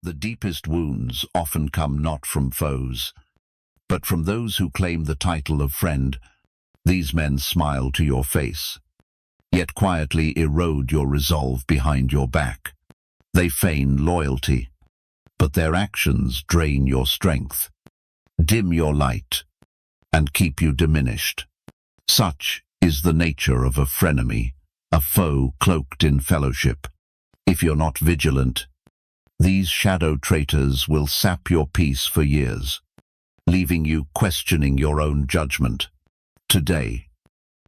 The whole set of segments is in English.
The deepest wounds often come not from foes, but from those who claim the title of friend. These men smile to your face, yet quietly erode your resolve behind your back. They feign loyalty, but their actions drain your strength, dim your light, and keep you diminished. Such is the nature of a frenemy, a foe cloaked in fellowship. If you're not vigilant, these shadow traitors will sap your peace for years, leaving you questioning your own judgment. Today,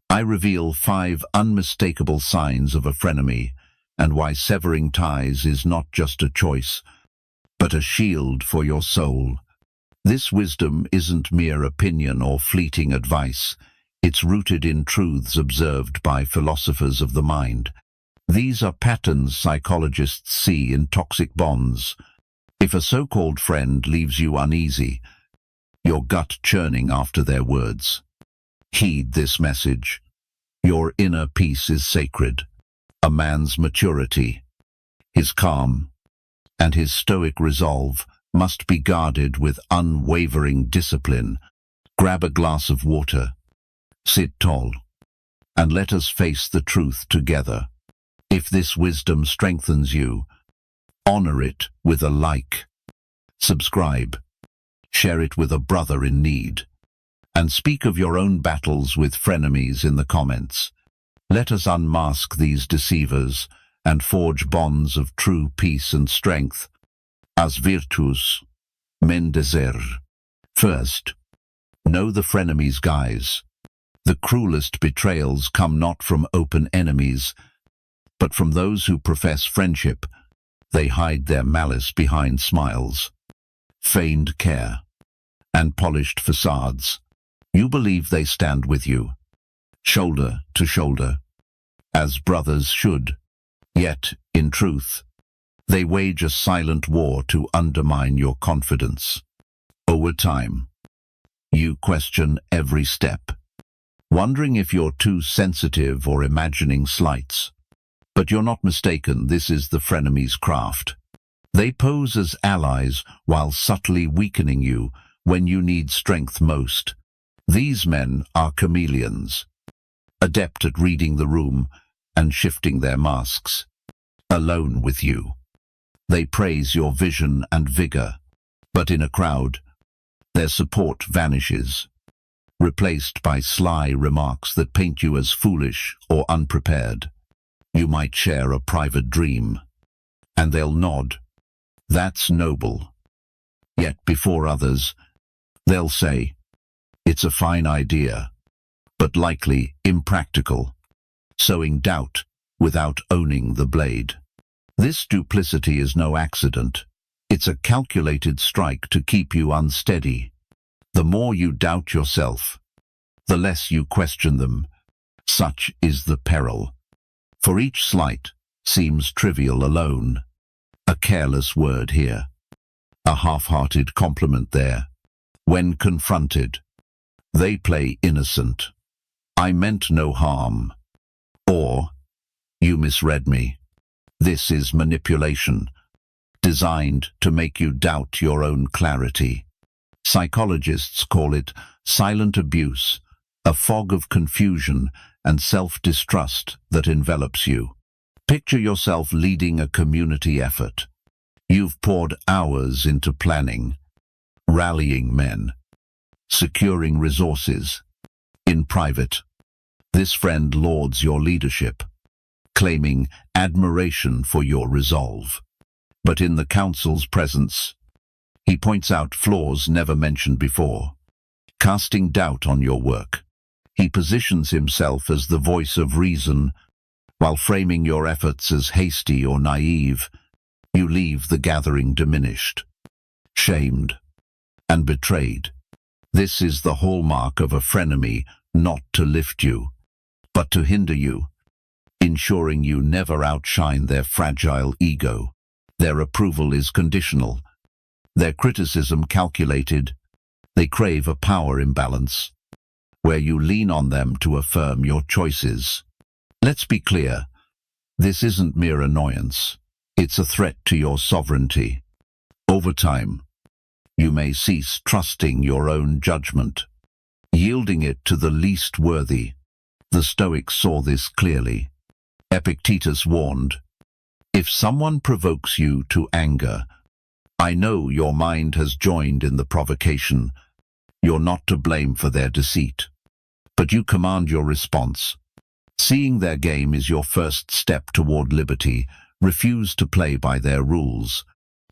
I reveal 5 unmistakable signs of a frenemy and why severing ties is not just a choice, but a shield for your soul. This wisdom isn't mere opinion or fleeting advice. It's rooted in truths observed by philosophers of the mind. These are patterns psychologists see in toxic bonds. If a so-called friend leaves you uneasy, your gut churning after their words, heed this message. Your inner peace is sacred. A man's maturity, his calm, and his stoic resolve must be guarded with unwavering discipline. Grab a glass of water, sit tall, and let us face the truth together. If this wisdom strengthens you, honor it with a like, subscribe, share it with a brother in need, and speak of your own battles with frenemies in the comments. Let us unmask these deceivers and forge bonds of true peace and strength. As virtus mendeser. First, know the frenemies' guise. The cruelest betrayals come not from open enemies, but from those who profess friendship. They hide their malice behind smiles, feigned care, and polished facades. You believe they stand with you, shoulder to shoulder, as brothers should. Yet, in truth, they wage a silent war to undermine your confidence. Over time, you question every step, wondering if you're too sensitive or imagining slights. But you're not mistaken, this is the frenemies' craft. They pose as allies while subtly weakening you when you need strength most. These men are chameleons, adept at reading the room and shifting their masks. Alone with you, they praise your vision and vigor, but in a crowd, their support vanishes, replaced by sly remarks that paint you as foolish or unprepared. You might share a private dream, and they'll nod. That's noble. Yet before others, they'll say, it's a fine idea, but likely impractical, sowing doubt without owning the blade. This duplicity is no accident. It's a calculated strike to keep you unsteady. The more you doubt yourself, the less you question them. Such is the peril. For each slight seems trivial alone. A careless word here, a half-hearted compliment there. When confronted, they play innocent. I meant no harm. Or, you misread me. This is manipulation, designed to make you doubt your own clarity. Psychologists call it silent abuse, a fog of confusion and self-distrust that envelops you. Picture yourself leading a community effort. You've poured hours into planning, rallying men, securing resources. In private, this friend lauds your leadership, claiming admiration for your resolve. But in the council's presence, he points out flaws never mentioned before, casting doubt on your work. He positions himself as the voice of reason, while framing your efforts as hasty or naive. You leave the gathering diminished, shamed, and betrayed. This is the hallmark of a frenemy, not to lift you, but to hinder you, ensuring you never outshine their fragile ego. Their approval is conditional, their criticism calculated. They crave a power imbalance, where you lean on them to affirm your choices. Let's be clear, this isn't mere annoyance. It's a threat to your sovereignty. Over time, you may cease trusting your own judgment, yielding it to the least worthy. The Stoics saw this clearly. Epictetus warned, "If someone provokes you to anger, I know your mind has joined in the provocation. You're not to blame for their deceit, but you command your response. Seeing their game is your first step toward liberty. Refuse to play by their rules.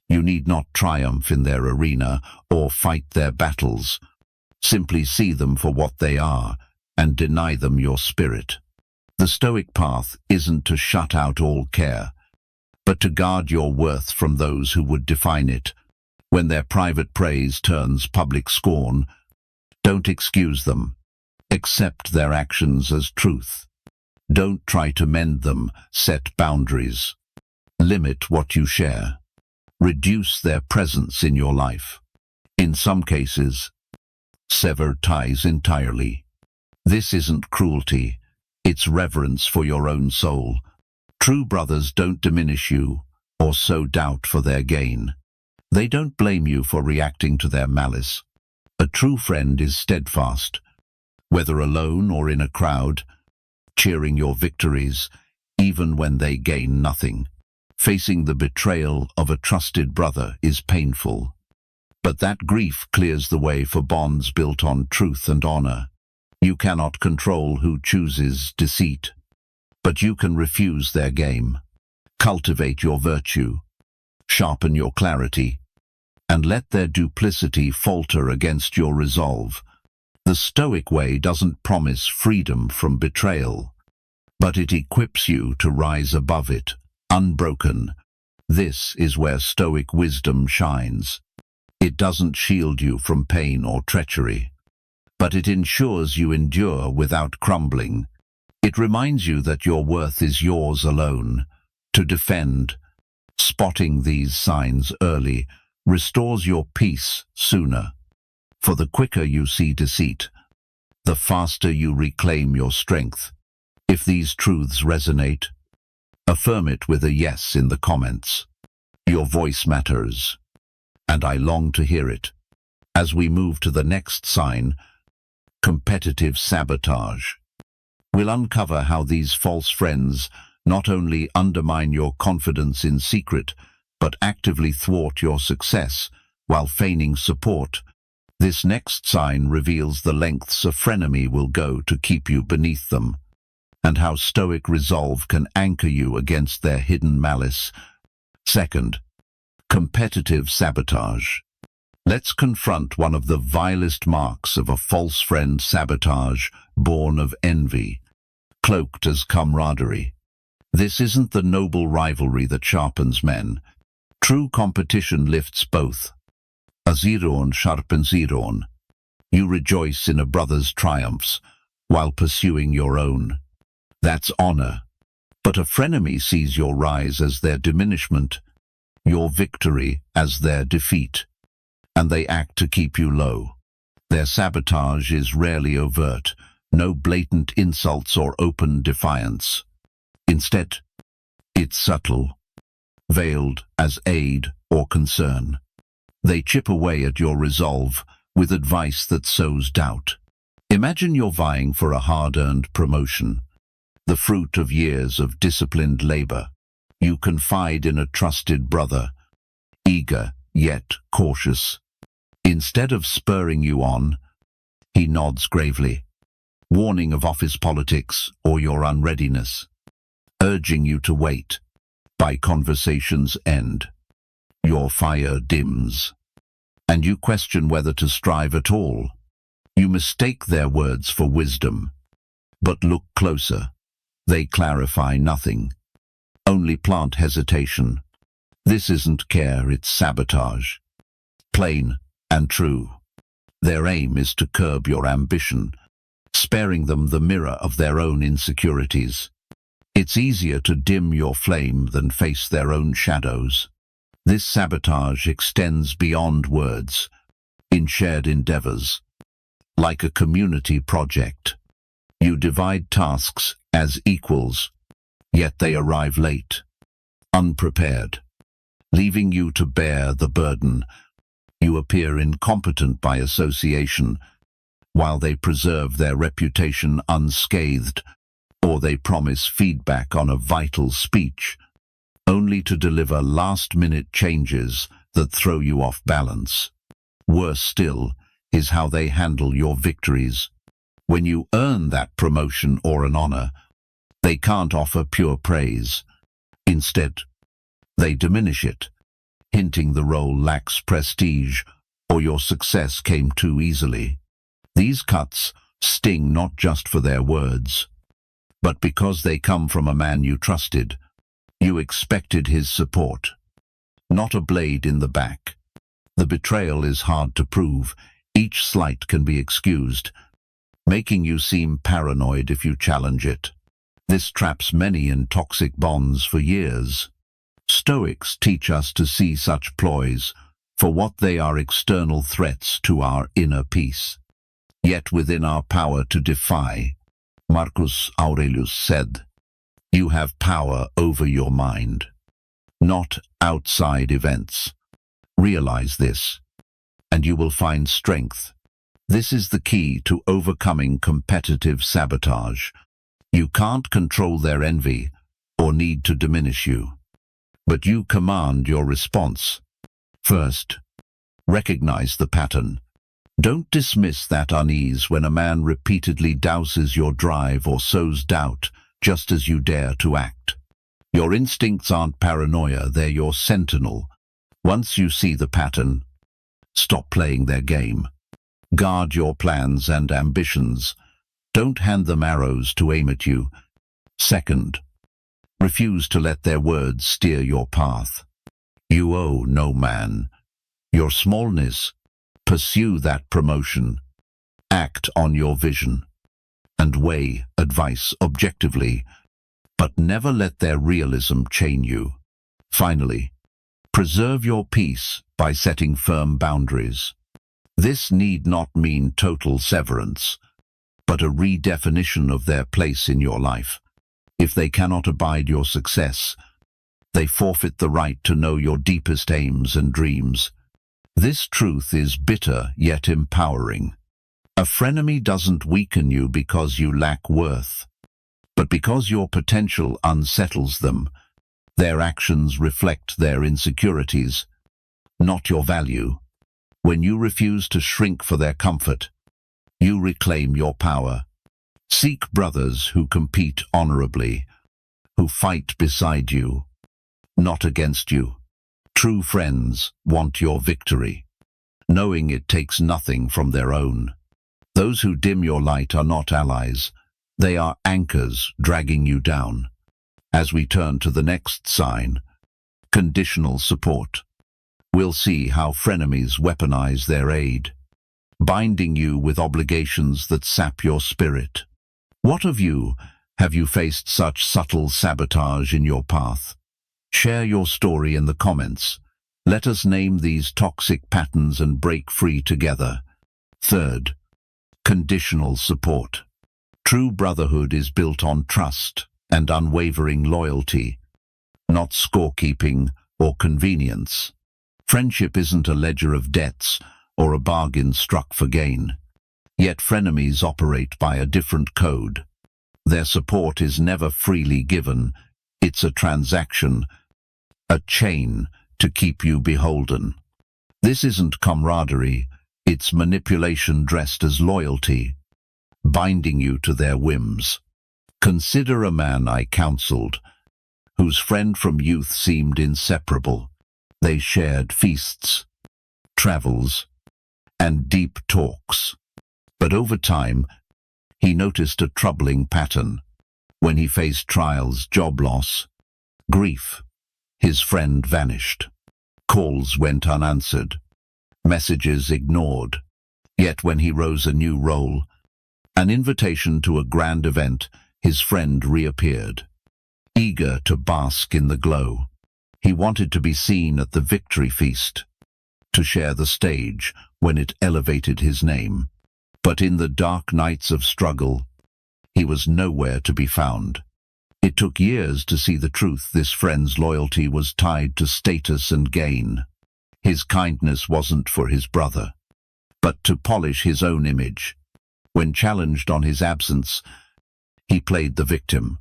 You need not triumph in their arena or fight their battles. Simply see them for what they are and deny them your spirit." The Stoic path isn't to shut out all care, but to guard your worth from those who would define it. When their private praise turns public scorn, don't excuse them. Accept their actions as truth. Don't try to mend them. Set boundaries. Limit what you share. Reduce their presence in your life. In some cases, sever ties entirely. This isn't cruelty. It's reverence for your own soul. True brothers don't diminish you or sow doubt for their gain. They don't blame you for reacting to their malice. A true friend is steadfast, whether alone or in a crowd, cheering your victories, even when they gain nothing. Facing the betrayal of a trusted brother is painful, but that grief clears the way for bonds built on truth and honor. You cannot control who chooses deceit, but you can refuse their game. Cultivate your virtue, sharpen your clarity, and let their duplicity falter against your resolve. The Stoic way doesn't promise freedom from betrayal, but it equips you to rise above it, unbroken. This is where Stoic wisdom shines. It doesn't shield you from pain or treachery, but it ensures you endure without crumbling. It reminds you that your worth is yours alone, to defend. Spotting these signs early restores your peace sooner. For the quicker you see deceit, the faster you reclaim your strength. If these truths resonate, affirm it with a yes in the comments. Your voice matters, and I long to hear it. As we move to the next sign, competitive sabotage, we'll uncover how these false friends not only undermine your confidence in secret, but actively thwart your success while feigning support. This next sign reveals the lengths a frenemy will go to keep you beneath them, and how Stoic resolve can anchor you against their hidden malice. Second, competitive sabotage. Let's confront one of the vilest marks of a false friend: sabotage, born of envy, cloaked as camaraderie. This isn't the noble rivalry that sharpens men. True competition lifts both. As iron sharpens iron, you rejoice in a brother's triumphs while pursuing your own. That's honor. But a frenemy sees your rise as their diminishment, your victory as their defeat, and they act to keep you low. Their sabotage is rarely overt, no blatant insults or open defiance. Instead, it's subtle, veiled as aid or concern. They chip away at your resolve with advice that sows doubt. Imagine you're vying for a hard-earned promotion, the fruit of years of disciplined labor. You confide in a trusted brother, eager yet cautious. Instead of spurring you on, he nods gravely, warning of office politics or your unreadiness, urging you to wait. By conversation's end, your fire dims, and you question whether to strive at all. You mistake their words for wisdom, but look closer. They clarify nothing, only plant hesitation. This isn't care, it's sabotage. Plain and true. Their aim is to curb your ambition, sparing them the mirror of their own insecurities. It's easier to dim your flame than face their own shadows. This sabotage extends beyond words, in shared endeavors. Like a community project, you divide tasks as equals, yet they arrive late, unprepared. leaving you to bear the burden. You appear incompetent by association, while they preserve their reputation unscathed, or they promise feedback on a vital speech, only to deliver last-minute changes that throw you off balance. Worse still is how they handle your victories. When you earn that promotion or an honor, they can't offer pure praise. Instead, they diminish it, hinting the role lacks prestige or your success came too easily. These cuts sting not just for their words, but because they come from a man you trusted. You expected his support, not a blade in the back. The betrayal is hard to prove. Each slight can be excused, making you seem paranoid if you challenge it. This traps many in toxic bonds for years. Stoics teach us to see such ploys for what they are: external threats to our inner peace, yet within our power to defy. Marcus Aurelius said, "You have power over your mind, not outside events." Realize this, and you will find strength. This is the key to overcoming competitive sabotage. You can't control their envy or need to diminish you, but you command your response. First, recognize the pattern. Don't dismiss that unease when a man repeatedly douses your drive or sows doubt just as you dare to act. Your instincts aren't paranoia, they're your sentinel. Once you see the pattern, stop playing their game. Guard your plans and ambitions. Don't hand them arrows to aim at you. Second, refuse to let their words steer your path. You owe no man your smallness. Pursue that promotion. Act on your vision. And weigh advice objectively, but never let their realism chain you. Finally, preserve your peace by setting firm boundaries. This need not mean total severance, but a redefinition of their place in your life. If they cannot abide your success, they forfeit the right to know your deepest aims and dreams. This truth is bitter yet empowering. A frenemy doesn't weaken you because you lack worth, but because your potential unsettles them. Their actions reflect their insecurities, not your value. When you refuse to shrink for their comfort, you reclaim your power. Seek brothers who compete honorably, who fight beside you, not against you. True friends want your victory, knowing it takes nothing from their own. Those who dim your light are not allies. They are anchors dragging you down. As we turn to the next sign, conditional support, we'll see how frenemies weaponize their aid, binding you with obligations that sap your spirit. What of you have you faced such subtle sabotage in your path? Share your story in the comments. Let us name these toxic patterns and break free together. Third, conditional support. True brotherhood is built on trust and unwavering loyalty, not scorekeeping or convenience. Friendship isn't a ledger of debts or a bargain struck for gain. Yet frenemies operate by a different code. Their support is never freely given. It's a transaction, a chain to keep you beholden. This isn't camaraderie, it's manipulation dressed as loyalty, binding you to their whims. Consider a man I counseled, whose friend from youth seemed inseparable. They shared feasts, travels, and deep talks. But over time, he noticed a troubling pattern. When he faced trials, job loss, grief, his friend vanished. Calls went unanswered, messages ignored. Yet when he rose a new role, an invitation to a grand event, his friend reappeared, eager to bask in the glow. He wanted to be seen at the victory feast, to share the stage when it elevated his name. But in the dark nights of struggle, he was nowhere to be found. It took years to see the truth. This friend's loyalty was tied to status and gain. His kindness wasn't for his brother, but to polish his own image. When challenged on his absence, he played the victim,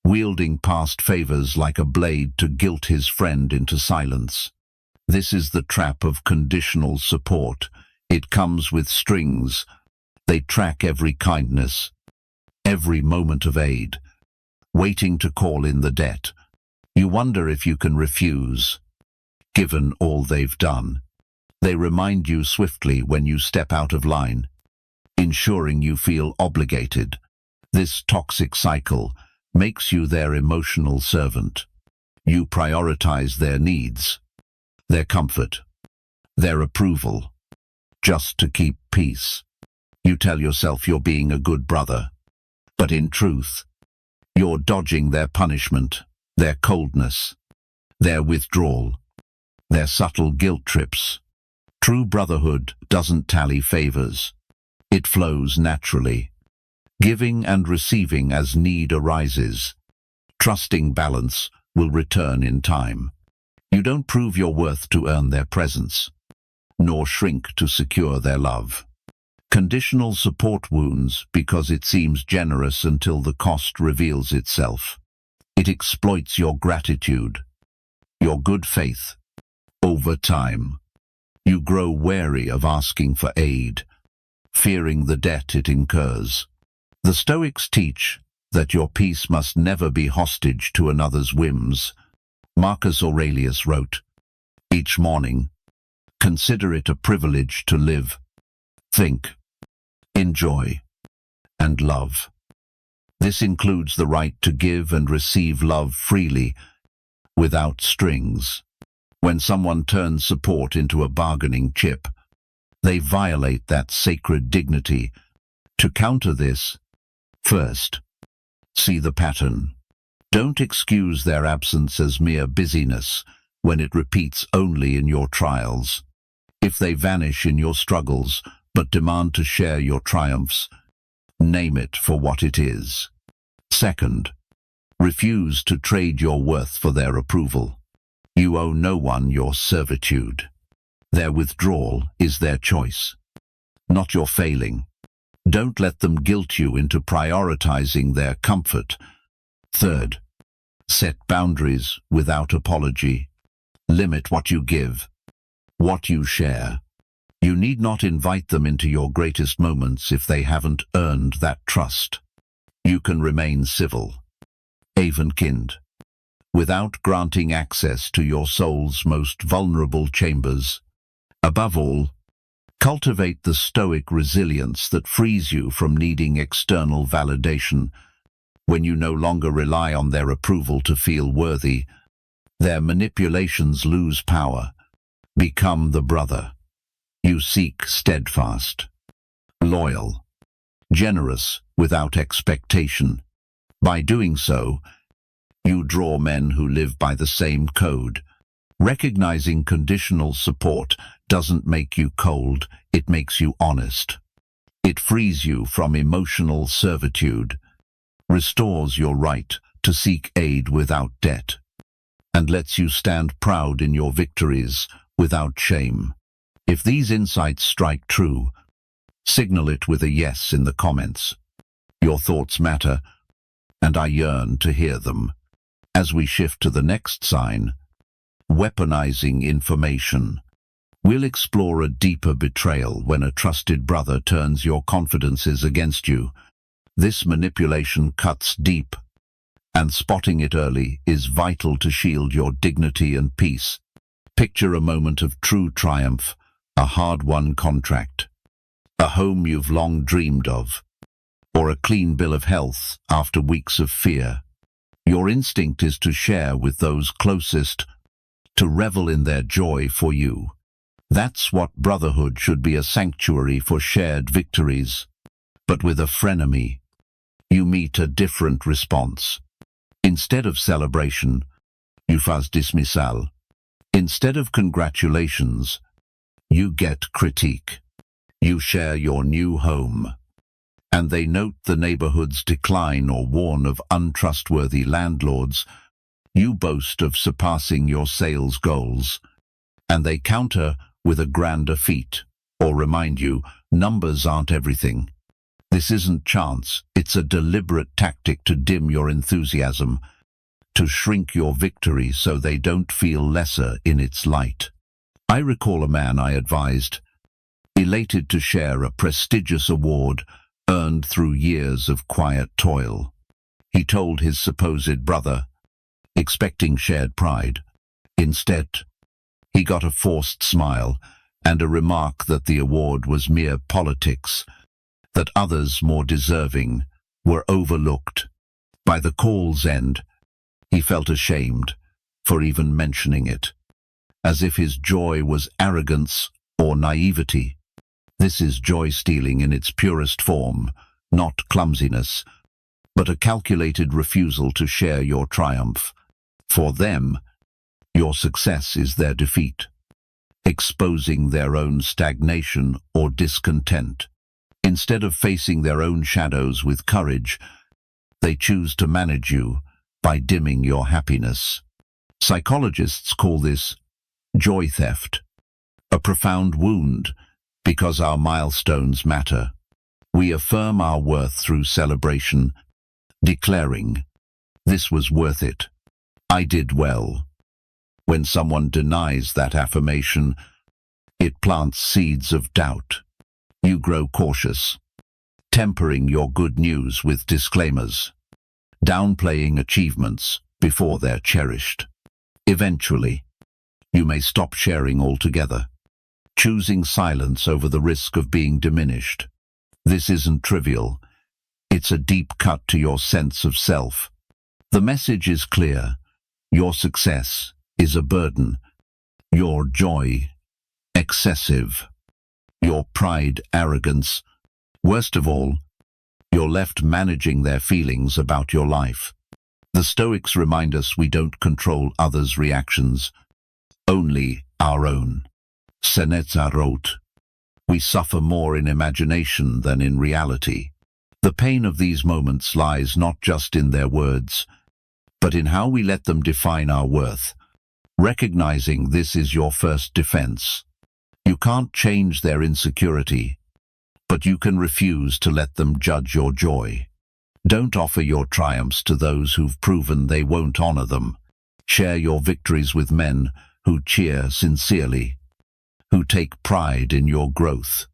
wielding past favors like a blade to guilt his friend into silence. This is the trap of conditional support. It comes with strings. They track every kindness, every moment of aid, waiting to call in the debt. You wonder if you can refuse, given all they've done. They remind you swiftly when you step out of line, ensuring you feel obligated. This toxic cycle makes you their emotional servant. You prioritize their needs, their comfort, their approval, just to keep peace. You tell yourself you're being a good brother, but in truth, you're dodging their punishment, their coldness, their withdrawal, their subtle guilt trips. True brotherhood doesn't tally favors. It flows naturally, giving and receiving as need arises. Trusting balance will return in time. You don't prove your worth to earn their presence, nor shrink to secure their love. Conditional support wounds because it seems generous until the cost reveals itself. It exploits your gratitude, your good faith. Over time, you grow wary of asking for aid, fearing the debt it incurs. The Stoics teach that your peace must never be hostage to another's whims. Marcus Aurelius wrote, "Each morning, consider it a privilege to live, think, enjoy, and love." This includes the right to give and receive love freely, without strings. When someone turns support into a bargaining chip, they violate that sacred dignity. To counter this, first, see the pattern. Don't excuse their absence as mere busyness when it repeats only in your trials. If they vanish in your struggles but demand to share your triumphs, name it for what it is. Second, refuse to trade your worth for their approval. You owe no one your servitude. Their withdrawal is their choice, not your failing. Don't let them guilt you into prioritizing their comfort. Third, set boundaries without apology. Limit what you give, what you share. You need not invite them into your greatest moments if they haven't earned that trust. You can remain civil, even-kind, without granting access to your soul's most vulnerable chambers. Above all, cultivate the Stoic resilience that frees you from needing external validation. When you no longer rely on their approval to feel worthy, their manipulations lose power. Become the brother you seek, steadfast, loyal, generous without expectation. By doing so, you draw men who live by the same code. Recognizing conditional support doesn't make you cold, it makes you honest. It frees you from emotional servitude, restores your right to seek aid without debt, and lets you stand proud in your victories without shame. If these insights strike true, signal it with a yes in the comments. Your thoughts matter, and I yearn to hear them. As we shift to the next sign, weaponizing information, we'll explore a deeper betrayal when a trusted brother turns your confidences against you. This manipulation cuts deep, and spotting it early is vital to shield your dignity and peace. Picture a moment of true triumph, a hard-won contract, a home you've long dreamed of, or a clean bill of health after weeks of fear. Your instinct is to share with those closest, to revel in their joy for you. That's what brotherhood should be, a sanctuary for shared victories. But with a frenemy, you meet a different response. Instead of celebration, you face dismissal. Instead of congratulations, you get critique. You share your new home, and they note the neighborhood's decline or warn of untrustworthy landlords, you boast of surpassing your sales goals, and they counter with a grander feat, or remind you, numbers aren't everything. This isn't chance, it's a deliberate tactic to dim your enthusiasm, to shrink your victory so they don't feel lesser in its light. I recall a man I advised, elated to share a prestigious award earned through years of quiet toil. He told his supposed brother, expecting shared pride. Instead, he got a forced smile and a remark that the award was mere politics, that others more deserving were overlooked. By the call's end, he felt ashamed for even mentioning it, as if his joy was arrogance or naivety. This is joy-stealing in its purest form, not clumsiness, but a calculated refusal to share your triumph. For them, your success is their defeat, exposing their own stagnation or discontent. Instead of facing their own shadows with courage, they choose to manage you by dimming your happiness. Psychologists call this joy theft, a profound wound, because our milestones matter. We affirm our worth through celebration, declaring, "This was worth it. I did well." When someone denies that affirmation, it plants seeds of doubt. You grow cautious, tempering your good news with disclaimers, downplaying achievements before they're cherished. Eventually, you may stop sharing altogether, choosing silence over the risk of being diminished. This isn't trivial. It's a deep cut to your sense of self. The message is clear. Your success is a burden. Your joy, excessive. Your pride, arrogance. Worst of all, you're left managing their feelings about your life. The Stoics remind us we don't control others' reactions, only our own. Seneca wrote, "We suffer more in imagination than in reality." The pain of these moments lies not just in their words, but in how we let them define our worth. Recognizing this is your first defense. You can't change their insecurity, but you can refuse to let them judge your joy. Don't offer your triumphs to those who've proven they won't honor them. Share your victories with men who cheer sincerely, who take pride in your growth,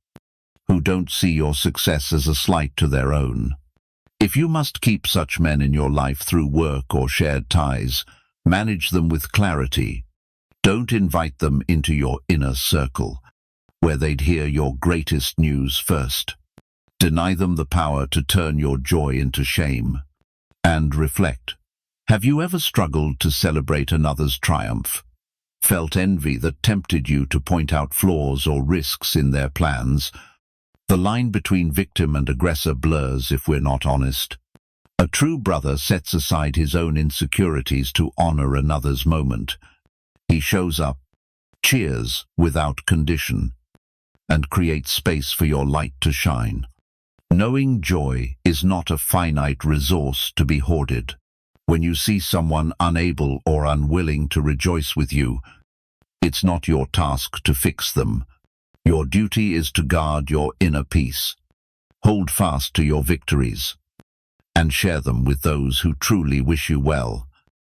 who don't see your success as a slight to their own. If you must keep such men in your life through work or shared ties, manage them with clarity. Don't invite them into your inner circle, where they'd hear your greatest news first. Deny them the power to turn your joy into shame. And reflect. Have you ever struggled to celebrate another's triumph? Felt envy that tempted you to point out flaws or risks in their plans? The line between victim and aggressor blurs if we're not honest. A true brother sets aside his own insecurities to honor another's moment. He shows up, cheers without condition, and creates space for your light to shine. Knowing joy is not a finite resource to be hoarded. When you see someone unable or unwilling to rejoice with you, it's not your task to fix them. Your duty is to guard your inner peace. Hold fast to your victories, and share them with those who truly wish you well.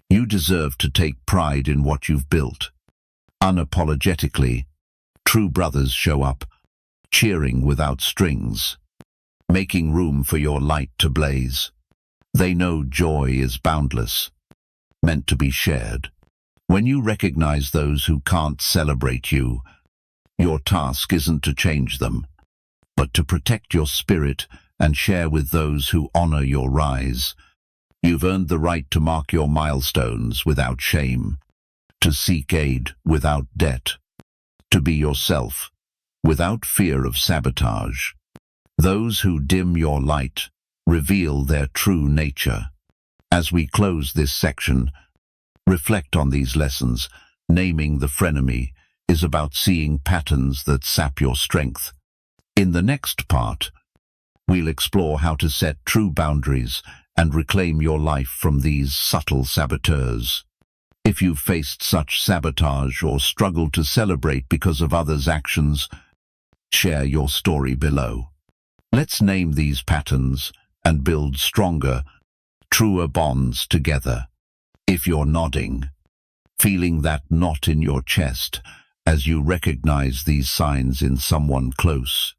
You deserve to take pride in what you've built. Unapologetically, true brothers show up, cheering without strings, making room for your light to blaze. They know joy is boundless, meant to be shared. When you recognize those who can't celebrate you, your task isn't to change them, but to protect your spirit and share with those who honor your rise. You've earned the right to mark your milestones without shame, to seek aid without debt, to be yourself without fear of sabotage. Those who dim your light reveal their true nature. As we close this section, reflect on these lessons. Naming the frenemy is about seeing patterns that sap your strength. In the next part, We'll explore how to set true boundaries and reclaim your life from these subtle saboteurs. If you've faced such sabotage or struggled to celebrate because of others' actions, share your story below. Let's name these patterns and build stronger, truer bonds together. If you're nodding, feeling that knot in your chest as you recognize these signs in someone close,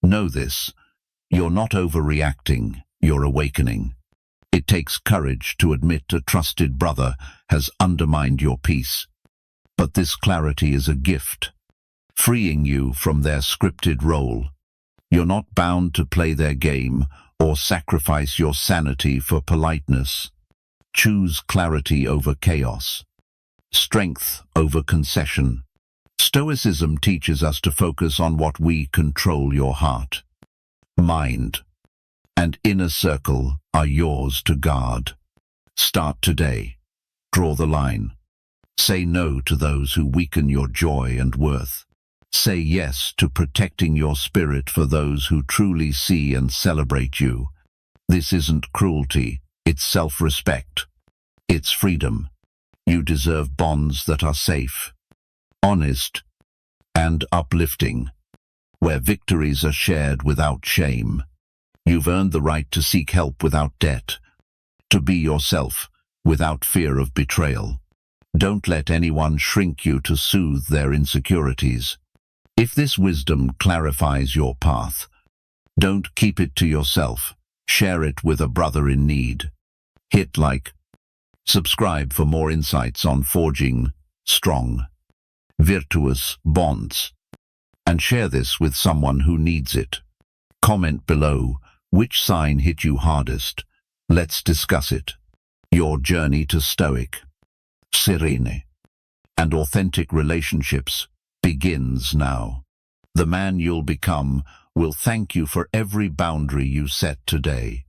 know this: you're not overreacting, you're awakening. It takes courage to admit a trusted brother has undermined your peace, but this clarity is a gift, freeing you from their scripted role. You're not bound to play their game or sacrifice your sanity for politeness. Choose clarity over chaos, strength over concession. Stoicism teaches us to focus on what we control. Your heart, mind, and inner circle are yours to guard. Start today. Draw the line. Say no to those who weaken your joy and worth. Say yes to protecting your spirit for those who truly see and celebrate you. This isn't cruelty, it's self-respect. It's freedom. You deserve bonds that are safe, honest, and uplifting, where victories are shared without shame. You've earned the right to seek help without debt, to be yourself without fear of betrayal. Don't let anyone shrink you to soothe their insecurities. If this wisdom clarifies your path, don't keep it to yourself. Share it with a brother in need. Hit like, subscribe for more insights on forging strong, virtuous bonds, and share this with someone who needs it. Comment below which sign hit you hardest. Let's discuss it. Your journey to Stoic, serene, and authentic relationships begins now. The man you'll become will thank you for every boundary you set today.